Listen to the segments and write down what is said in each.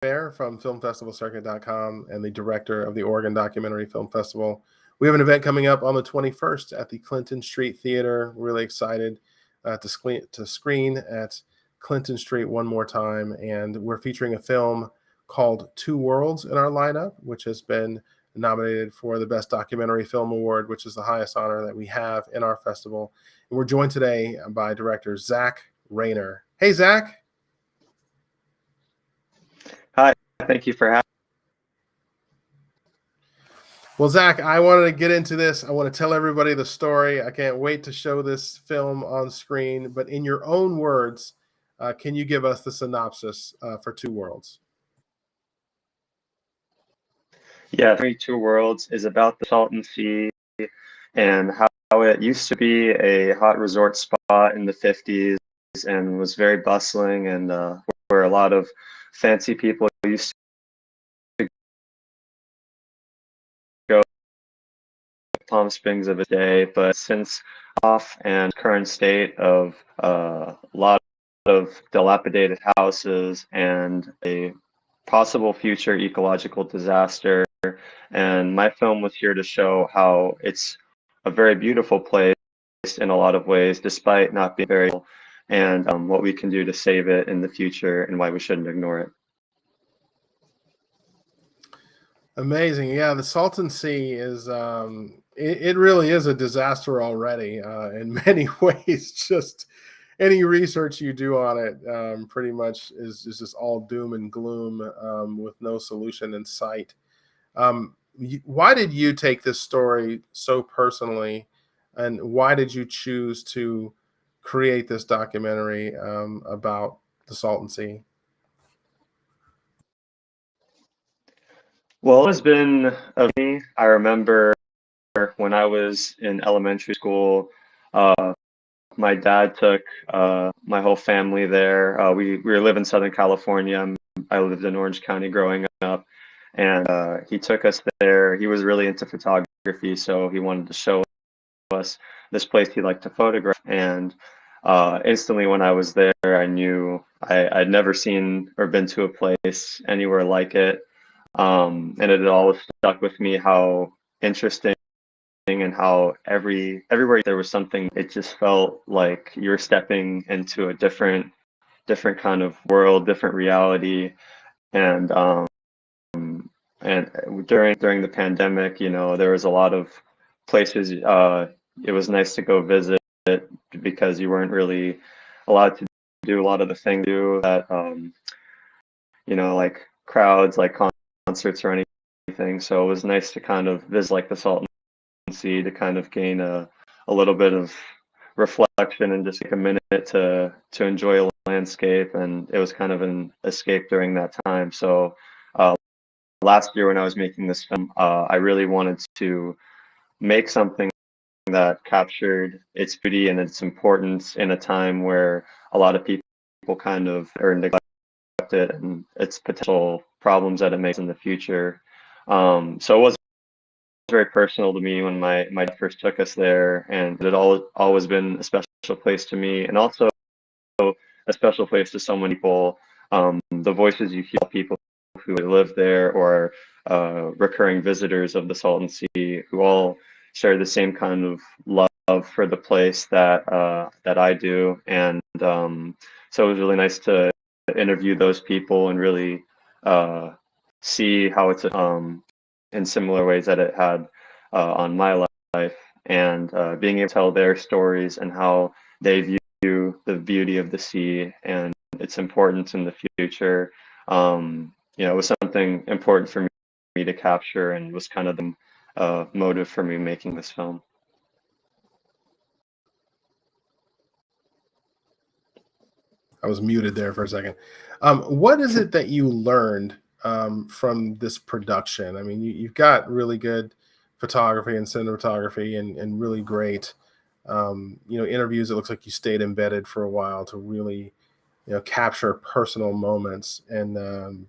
Bear from filmfestivalcircuit.com and the director of the Oregon Documentary Film Festival. We have an event coming up on the 21st at the Clinton Street Theater. Really excited to screen at Clinton Street one more time. And we're featuring a film called Two Worlds in our lineup, which has been nominated for the Best Documentary Film Award, which is the highest honor that we have in our festival. And we're joined today by director Zack Rayner. Hey, Zack. Hi, thank you for having me. Well, Zack, I wanted to get into this. I want to tell everybody the story. I can't wait to show this film on screen. But in your own words, can you give us the synopsis for Two Worlds? Yeah, Two Worlds is about the Salton Sea and how it used to be a hot resort spot in the 50s and was very bustling, and where a lot of fancy people used to go to Palm Springs of a day. But since off and current state of a lot of dilapidated houses and a possible future ecological disaster, and my film was here to show how it's a very beautiful place in a lot of ways, despite not being very, and what we can do to save it in the future and why we shouldn't ignore it. Amazing. Yeah, the Salton Sea is, it really is a disaster already in many ways. Just any research you do on it pretty much is just all doom and gloom with no solution in sight. Why did you take this story so personally, and why did you choose to create this documentary about the Salton Sea? Well, it's been of me. I remember when I was in elementary school, my dad took my whole family there. We live in Southern California. I lived in Orange County growing up, and he took us there. He was really into photography, so he wanted to show us this place he liked to photograph. And instantly, when I was there, I knew I'd never seen or been to a place anywhere like it. And it had always stuck with me how interesting and how everywhere there was something. It just felt like you were stepping into a different kind of world, different reality. And and during the pandemic, there was a lot of places it was nice to go visit because you weren't really allowed to do a lot of the things that like crowds, like concerts or anything. So it was nice to kind of visit like the Salton Sea to kind of gain a little bit of reflection and just take a minute to enjoy a landscape. And it was kind of an escape during that time. So last year when I was making this film, I really wanted to make something that captured its beauty and its importance in a time where a lot of people kind of are neglected and its potential problems that it makes in the future. So it was very personal to me when my dad first took us there, and it always been a special place to me, and also a special place to so many people. The voices you hear, people who live there or recurring visitors of the Salton Sea, who all share the same kind of love for the place that I do. And so it was really nice to interview those people and really see how it's in similar ways that it had on my life, and being able to tell their stories and how they view the beauty of the sea and its importance in the future. It was something important for me to capture, and was kind of the motive for me making this film. I was muted there for a second. What is it that you learned from this production? I mean, you've got really good photography and cinematography and really great, interviews. It looks like you stayed embedded for a while to really, capture personal moments. And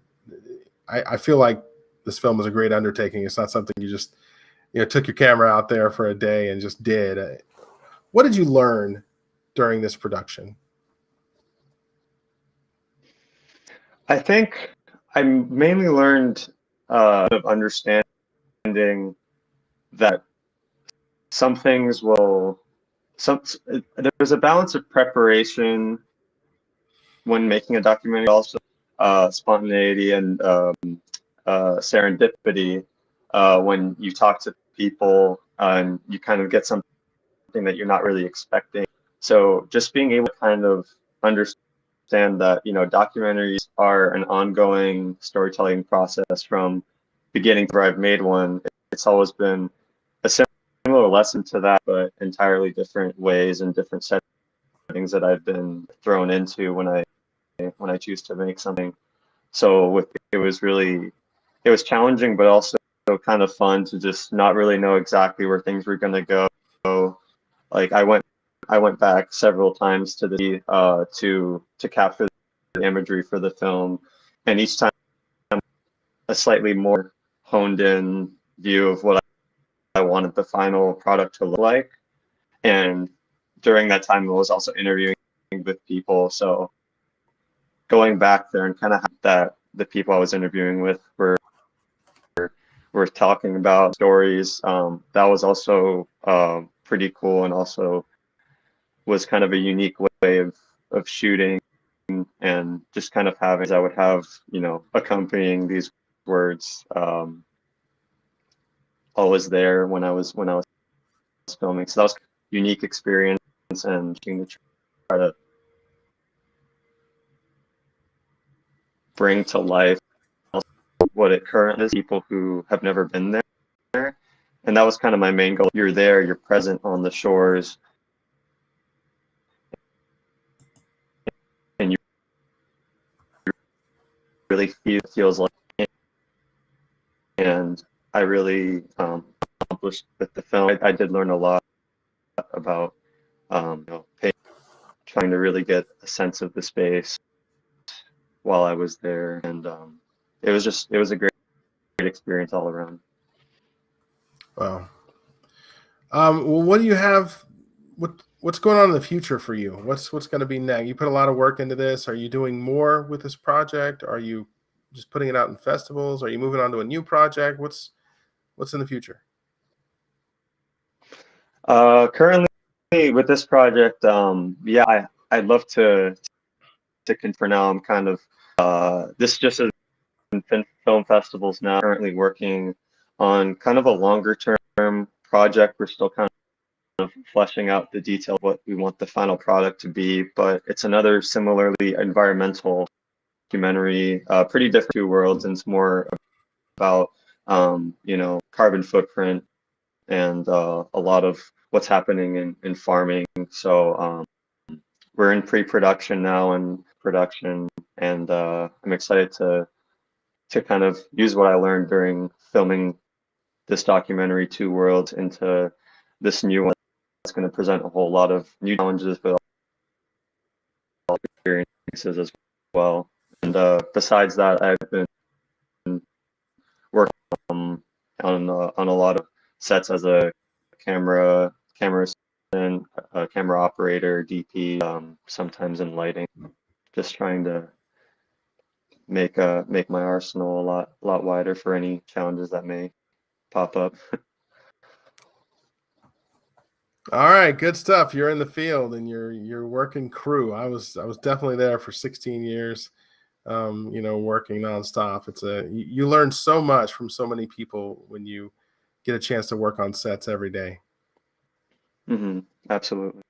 I feel like this film was a great undertaking. It's not something you just, took your camera out there for a day and just did. What did you learn during this production? I think I mainly learned of understanding that some things will some there's a balance of preparation when making a documentary, also spontaneity and serendipity when you talk to people and you kind of get something that you're not really expecting. So just being able to kind of understand that, you know, documentaries are an ongoing storytelling process from beginning to where I've made one. It's always been a similar lesson to that, but entirely different ways and different settings that I've been thrown into when I choose to make something. So it was challenging, but also kind of fun to just not really know exactly where things were going to go. Like I went back several times to the to capture the imagery for the film, and each time a slightly more honed in view of what I wanted the final product to look like. And during that time, I was also interviewing with people, so going back there and kind of that the people I was interviewing with were talking about stories. That was also pretty cool, and also was kind of a unique way of shooting, and just kind of having I would have, you know, accompanying these words always there when I was filming. So that was a unique experience, and to try to bring to life what it currently is, people who have never been there. And that was kind of my main goal. You're there, you're present on the shores, and you really feels like it. And I really accomplished with the film. I did learn a lot about you know, trying to really get a sense of the space while I was there, and it was a great experience all around. Wow. Well, what do you have? What's going on in the future for you? What's going to be next? You put a lot of work into this. Are you doing more with this project? Are you just putting it out in festivals? Are you moving on to a new project? What's in the future? Currently with this project, yeah, I'd love for now. I'm kind of this just is in film festivals now. Currently working on kind of a longer term project. We're still kind of fleshing out the detail of what we want the final product to be, but it's another similarly environmental documentary, pretty different two worlds, and it's more about you know, carbon footprint and a lot of what's happening in farming. So we're in pre-production now and production, and I'm excited to kind of use what I learned during filming this documentary, Two Worlds, into this new one that's going to present a whole lot of new challenges, but also experiences as well. And besides that, I've been working on a lot of sets as a camera assistant, a camera operator, DP, sometimes in lighting, just trying to make my arsenal a lot wider for any challenges that may pop up. All right, good stuff. You're in the field and you're working crew. I was definitely there for 16 years. You know, working nonstop. You learn so much from so many people when you get a chance to work on sets every day. Hmm. Absolutely.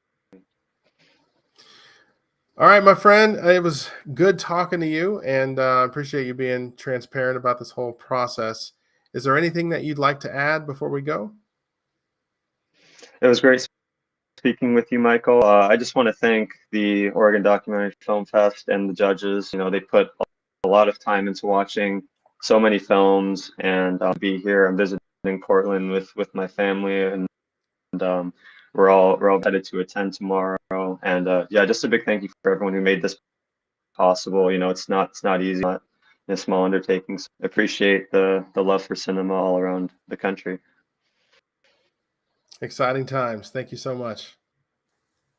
All right, my friend, it was good talking to you, and I appreciate you being transparent about this whole process. Is there anything that you'd like to add before we go? It was great speaking with you, Michael. I just want to thank the Oregon Documentary Film Fest and the judges. You know, they put a lot of time into watching so many films, and be here. I'm visiting Portland with my family, and we're all headed to attend tomorrow. And yeah, just a big thank you for everyone who made this possible. You know, it's not easy, not a small undertaking. So I appreciate the love for cinema all around the country. Exciting times. Thank you so much.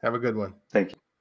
Have a good one. Thank you.